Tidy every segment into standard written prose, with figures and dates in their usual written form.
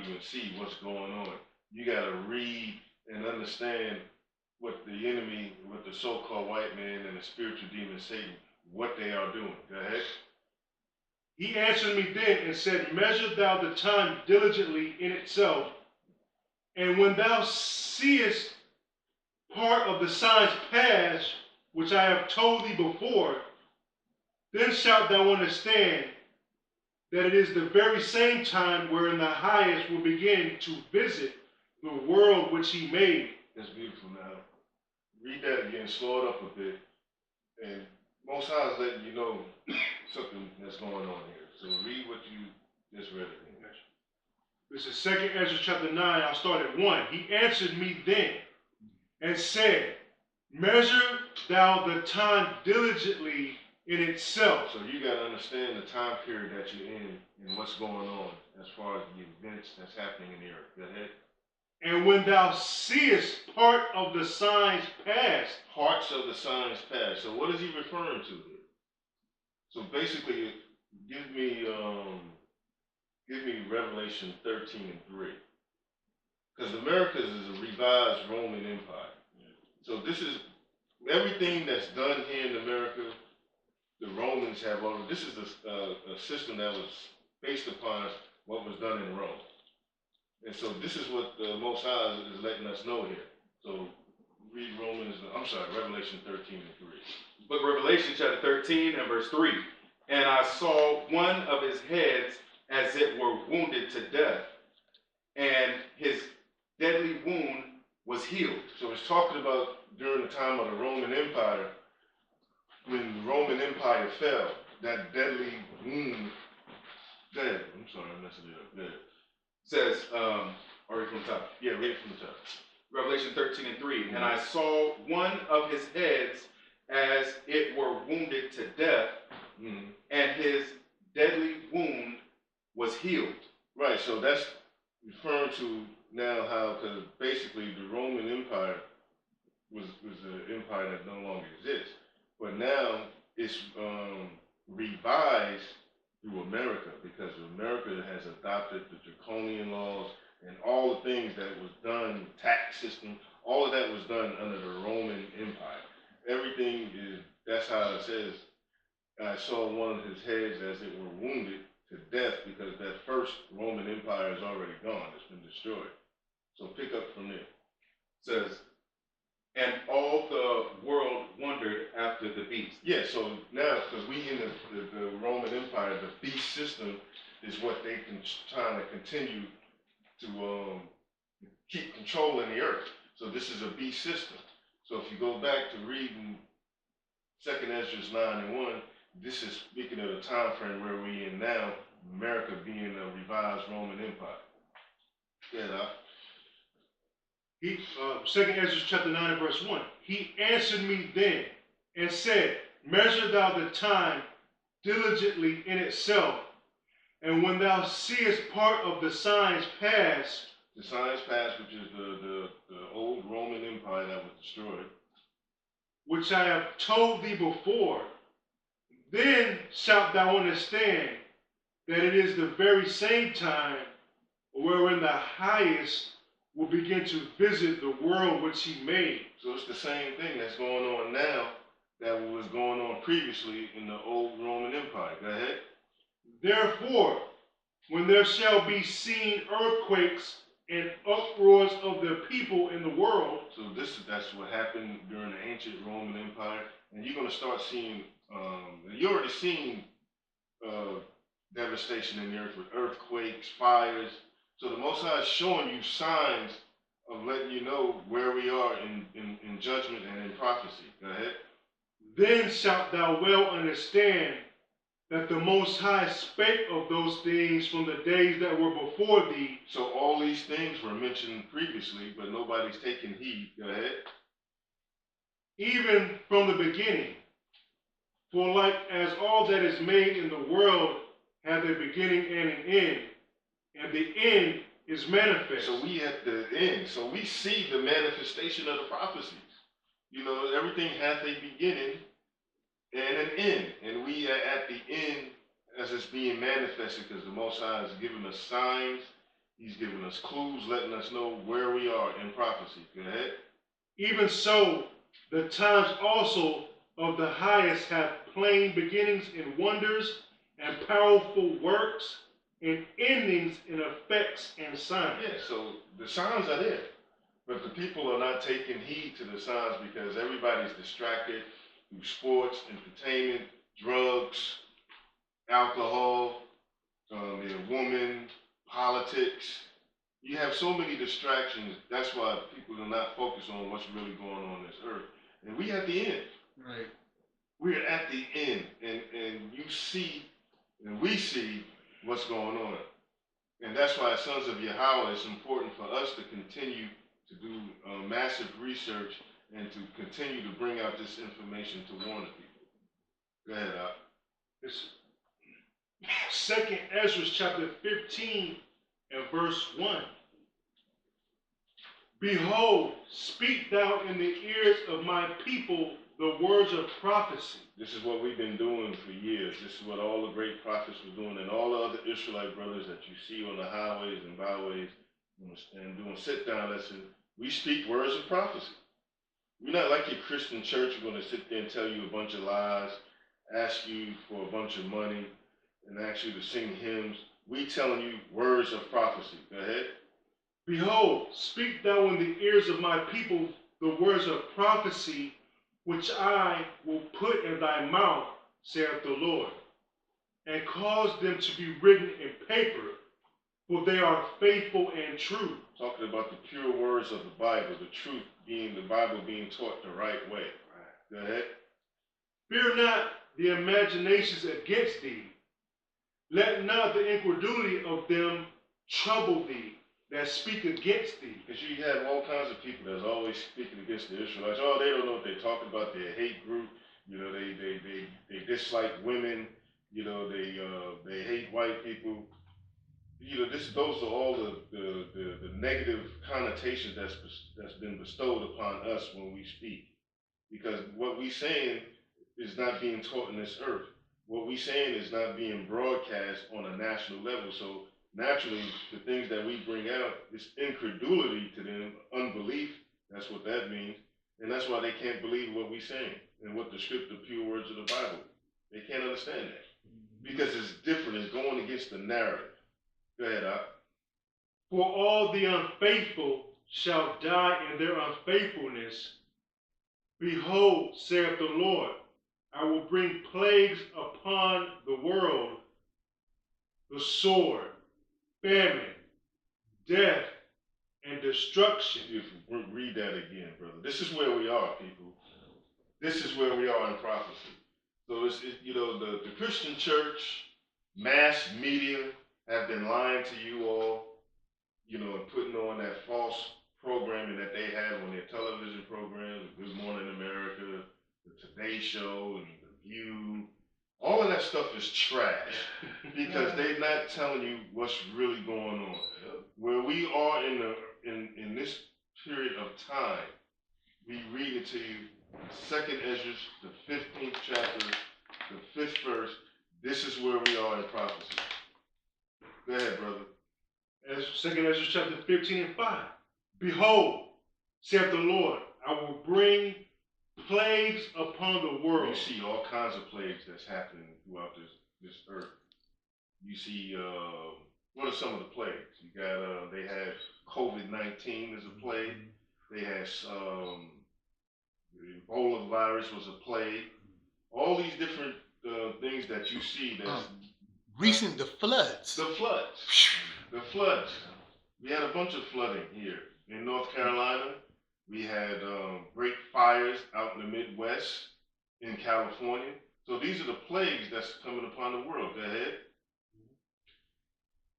even see what's going on. You got to read and understand what the enemy, what the so-called white man and the spiritual demon Satan, what they are doing. Go ahead. He answered me then and said, measure thou the time diligently in itself, and when thou seest part of the signs past, which I have told thee before, then shalt thou understand that it is the very same time wherein the highest will begin to visit the world which he made. That's beautiful. Now, read that again, slow it up a bit, and Most High is letting you know something that's going on here. So read what you just read again. This is 2nd Ezra chapter 9. I'll start at 1. He answered me then and said, measure thou the time diligently in itself. So you got to understand the time period that you're in and what's going on as far as the events that's happening in the earth. Go ahead. And when thou seest part of the signs past. Parts of the signs past. So what is he referring to here? So basically, give me Revelation 13 and 3. Because America's is a revised Roman Empire. So this is everything that's done here in America. The Romans have already. This is a system that was based upon what was done in Rome. And so this is what the Most High is letting us know here. So read Revelation 13 and 3. Book of Revelation chapter 13 and verse 3. And I saw one of his heads as it were wounded to death, and his deadly wound was healed. So it's talking about during the time of the Roman Empire, when the Roman Empire fell, that deadly wound, dead. I'm sorry, I'm messing it up. Dead. Says, read from the top. Yeah, read it from the top. Revelation 13 and 3. And I saw one of his heads as it were wounded to death, and his deadly wound was healed. Right, so that's referring to now how, because basically the Roman Empire was an empire that no longer exists. But now it's revised through America, because America has adopted the draconian laws and all the things that was done, tax system, all of that was done under the Roman Empire. Everything is, that's how it says, I saw one of his heads as it were wounded to death, because that first Roman Empire is already gone. It's been destroyed. So pick up from there. It says, and all the world wondered after the beast. Yeah, so now, because we in the Roman Empire, the beast system is what they can trying to continue to keep controlling the earth. So this is a beast system. So if you go back to reading 2nd Ezra 9 and 1, this is speaking of the time frame where we in now, America being a revised Roman Empire. Yeah, Doc. 2nd Ezra chapter 9 and verse 1. He answered me then and said, measure thou the time diligently in itself, and when thou seest part of the signs past. The signs past, which is the old Roman Empire that was destroyed. Which I have told thee before, then shalt thou understand that it is the very same time wherein the highest will begin to visit the world which he made. So it's the same thing that's going on now that was going on previously in the old Roman Empire. Go ahead. Therefore, when there shall be seen earthquakes and uproars of the people in the world. So that's what happened during the ancient Roman Empire. And you're going to start seeing, you're already seeing devastation in the earth with earthquakes, fires. So the Most High is showing you signs of letting you know where we are in judgment and in prophecy. Go ahead. Then shalt thou well understand that the Most High spake of those things from the days that were before thee. So all these things were mentioned previously, but nobody's taking heed. Go ahead. Even from the beginning. For like as all that is made in the world hath a beginning and an end, and the end is manifest. So we at the end. So we see the manifestation of the prophecies. You know, everything hath a beginning and an end. And we are at the end as it's being manifested, because the Most High has given us signs. He's given giving us clues, letting us know where we are in prophecy. Go ahead. Even so, the times also of the highest have plain beginnings in wonders and powerful works and endings in effects and signs. Yeah, so the signs are there. But the people are not taking heed to the signs because everybody's distracted through sports, entertainment, drugs, alcohol, their woman, politics. You have so many distractions. That's why people are not focused on what's really going on this earth. And we at the end. Right. We're at the end. And you see, and we see what's going on. And that's why, Sons of Yahweh, it's important for us to continue to do massive research and to continue to bring out this information to warn the people. Go ahead, Al. It's 2 Ezra chapter 15 and verse 1. Behold, speak thou in the ears of my people the words of prophecy. This is what we've been doing for years. This is what all the great prophets were doing, and all the other Israelite brothers that you see on the highways and byways and doing sit-down lessons. We speak words of prophecy. We're not like your Christian church. We're going to sit there and tell you a bunch of lies, ask you for a bunch of money, and ask you to sing hymns. We telling you words of prophecy. Go ahead. Behold, speak thou in the ears of my people the words of prophecy, which I will put in thy mouth, saith the Lord, and cause them to be written in paper, for they are faithful and true. Talking about the pure words of the Bible, the truth being the Bible being taught the right way. Go ahead. Fear not the imaginations against thee. Let not the incredulity of them trouble thee that speak against thee. Because you have all kinds of people that's always speaking against the Israelites. Oh, they don't know what they're talking about. Their hate group. You know, they dislike women. You know, they hate white people. You know, those are all the negative connotations that's been bestowed upon us when we speak. Because what we saying is not being taught in this earth. What we saying is not being broadcast on a national level. So naturally, the things that we bring out is incredulity to them, unbelief. That's what that means. And that's why they can't believe what we're saying and what the pure words of the Bible. They can't understand that. Because it's different. It's going against the narrative. Go ahead, Doc. For all the unfaithful shall die in their unfaithfulness. Behold, saith the Lord, I will bring plagues upon the world, the sword, famine, death, and destruction. Beautiful. Read that again, brother. This is where we are, people. This is where we are in prophecy. So you know, the Christian church, mass media have been lying to you all, you know, and putting on that false programming that they have on their television programs, Good Morning America, the Today Show, and The View. All of that stuff is trash because they're not telling you what's really going on. Where we are in this period of time, we read it to you, 2nd Ezra, the 15th chapter, the 5th verse. This is where we are in prophecy. Go ahead, brother. As 2nd Ezra chapter 15 and 5. Behold, saith the Lord, I will bring plagues upon the world. You see all kinds of plagues that's happening throughout this earth. You see, what are some of the plagues? You got, they have COVID-19 as a plague. They had, the Ebola virus was a plague. All these different things that you see that's... recent, the floods. The floods. We had a bunch of flooding here in North Carolina. We had great fires out in the Midwest, in California. So these are the plagues that's coming upon the world. Go ahead.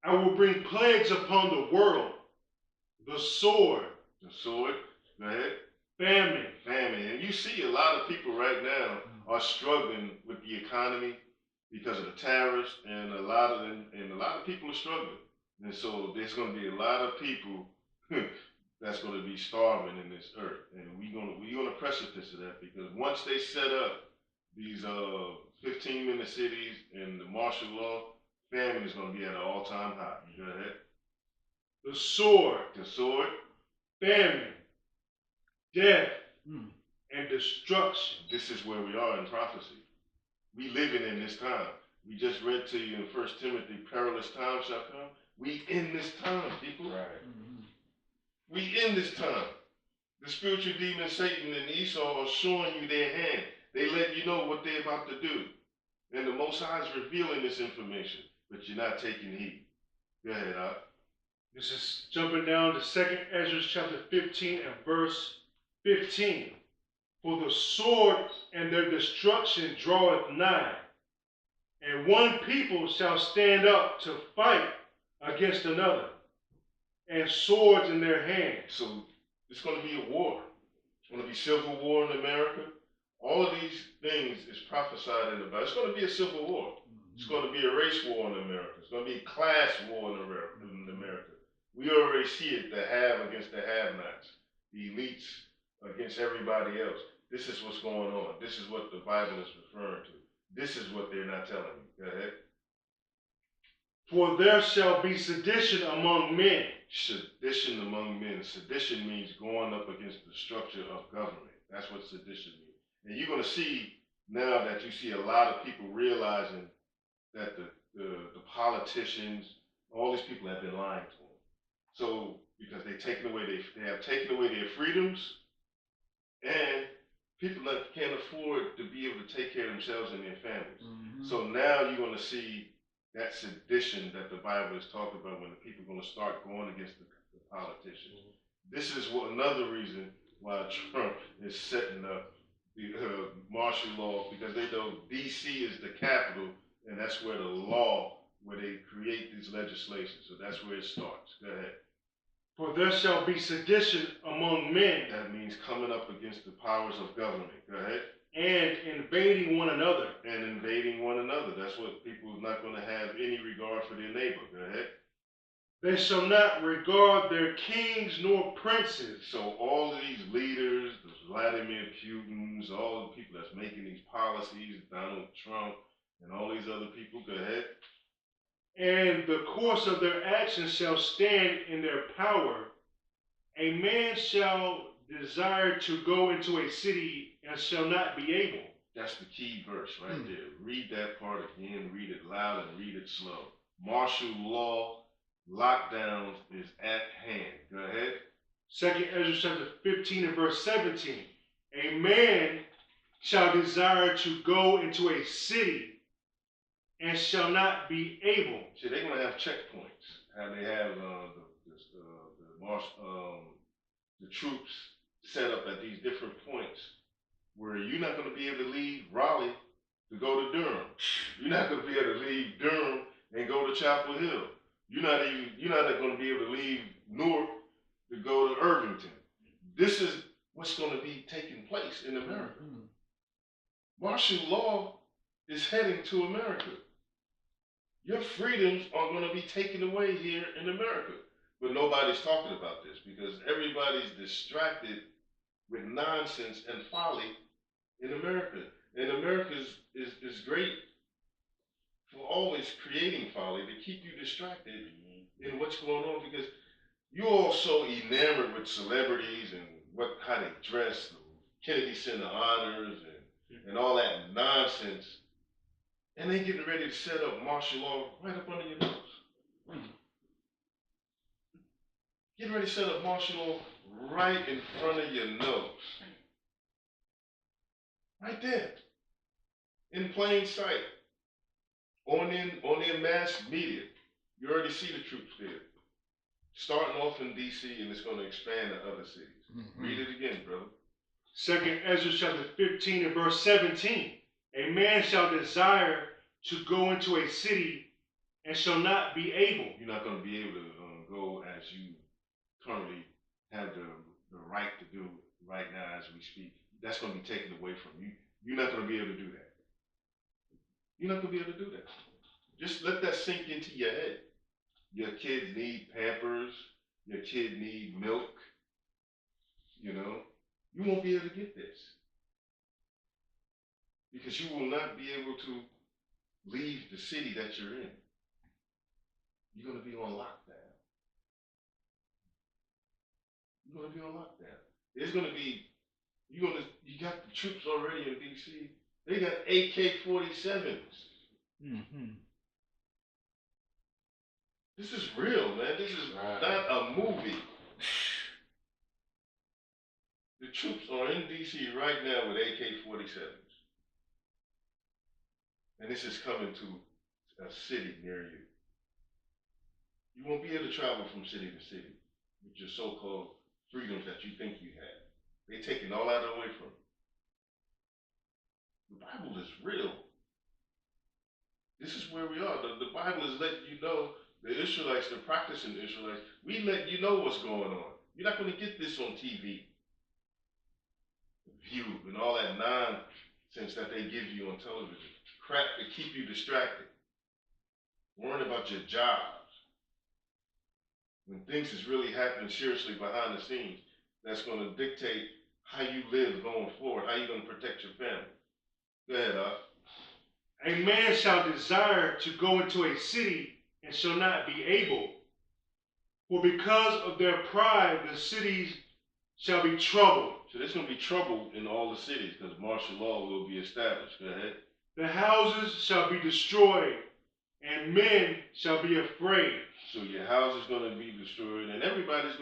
I will bring plagues upon the world. The sword. The sword. Go ahead. Famine. And you see a lot of people right now are struggling with the economy because of the tariffs, and a lot of people are struggling. And so there's going to be a lot of people that's going to be starving in this earth, and we're going to precipice of that, because once they set up these 15-minute cities and the martial law, famine is going to be at an all-time high. Go ahead. The the sword, famine, death, and destruction. This is where we are in prophecy. We living in this time. We just read to you in 1 Timothy, perilous times shall come. We in this time, people. Right. We in this time. The spiritual demon Satan and Esau are showing you their hand. They let you know what they're about to do. And the Most High is revealing this information, but you're not taking heed. Go ahead, Doc. This is jumping down to 2nd Ezra chapter 15 and verse 15. For the sword and their destruction draweth nigh, and one people shall stand up to fight against another, and swords in their hands. So it's going to be a war. It's going to be civil war in America. All of these things is prophesied in the Bible. It's going to be a civil war. It's going to be a race war in America. It's going to be a class war in America. We already see it, the have against the have-nots, the elites against everybody else. This is what's going on. This is what the Bible is referring to. This is what they're not telling you. Go ahead. For there shall be sedition among men. Sedition among men. Sedition means going up against the structure of government. That's what sedition means. And you're going to see now that you see a lot of people realizing that the politicians, all these people have been lying to them. So because they have taken away their freedoms, and people that can't afford to be able to take care of themselves and their families. So now you're going to see that sedition that the Bible is talking about when the people are going to start going against the politicians. This is another reason why Trump is setting up the martial law, because they know D.C. is the capital, and that's where where they create these legislations. So that's where it starts. Go ahead. For there shall be sedition among men. That means coming up against the powers of government. Go ahead. And invading one another. And invading one another. That's what people are not going to have any regard for their neighbor. Go ahead. They shall not regard their kings nor princes. So all of these leaders, the Vladimir Putins, all the people that's making these policies, Donald Trump, and all these other people, go ahead. And the course of their actions shall stand in their power. A man shall desire to go into a city and shall not be able. That's the key verse right there. Read that part again, read it loud and read it slow. Martial law, lockdowns is at hand. Go ahead. 2nd Ezra chapter 15 and verse 17. A man shall desire to go into a city and shall not be able. See, they're going to have checkpoints. How they have the troops set up at these different points where you're not going to be able to leave Raleigh to go to Durham. You're not going to be able to leave Durham and go to Chapel Hill. You're not going to be able to leave Newark to go to Irvington. This is what's going to be taking place in America. Martial law is heading to America. Your freedoms are going to be taken away here in America. But nobody's talking about this because everybody's distracted with nonsense and folly in America. And America is great for always creating folly to keep you distracted in what's going on, because you're all so enamored with celebrities and how they dress, the Kennedy Center honors and all that nonsense. And they getting ready to set up martial law right up under your nose. Getting ready to set up martial law right in front of your nose. Right there. In plain sight. On their mass media. You already see the troops there. Starting off in D.C. and it's going to expand to other cities. Read it again, brother. 2nd Ezra chapter 15 and verse 17. A man shall desire to go into a city and shall not be able. You're not going to be able to go as you currently have the right to do right now as we speak. That's going to be taken away from you. You're not going to be able to do that. You're not going to be able to do that. Just let that sink into your head. Your kids need Pampers. Your kid need milk. You know, you won't be able to get this because you will not be able to leave the city that you're in. You're going to be on lockdown. You're gonna be on lockdown. There's gonna be you got the troops already in DC. They got AK-47s. Mm-hmm. This is real, man. This is not a movie. The troops are in DC right now with AK-47s. And this is coming to a city near you. You won't be able to travel from city to city with your so-called freedoms that you think you have. They're taking all that away from you. The Bible is real. This is where we are. The Bible is letting you know, the Israelites, the practicing Israelites, we let you know what's going on. You're not going to get this on TV. View and all that nonsense that they give you on television. Crap to keep you distracted. Worrying about your jobs. When things is really happening seriously behind the scenes, that's going to dictate how you live going forward, how you're going to protect your family. Go ahead, A man shall desire to go into a city and shall not be able. For because of their pride, the cities shall be troubled. So there's going to be trouble in all the cities because martial law will be established. Go ahead. The houses shall be destroyed, and men shall be afraid. So your house is going to be destroyed, and everybody's going